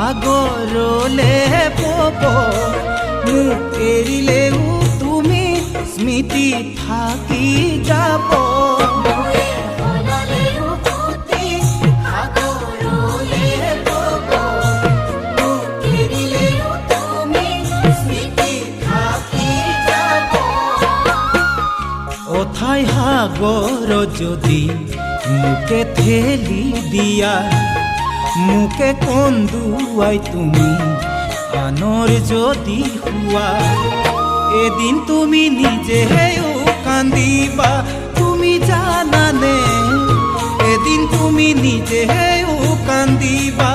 সাগৰলে পব মোক এৰিলেও তুমি স্মৃতি থাকি যাব অথাই সাগৰ যদি মোকে ঠেলি দিয়া মোকে কন্দুৱাই তুমি আনৰ যদি হোৱা এদিন তুমি নিজেও কান্দিবা তুমি জানানে এদিন তুমি নিজেও কান্দিবা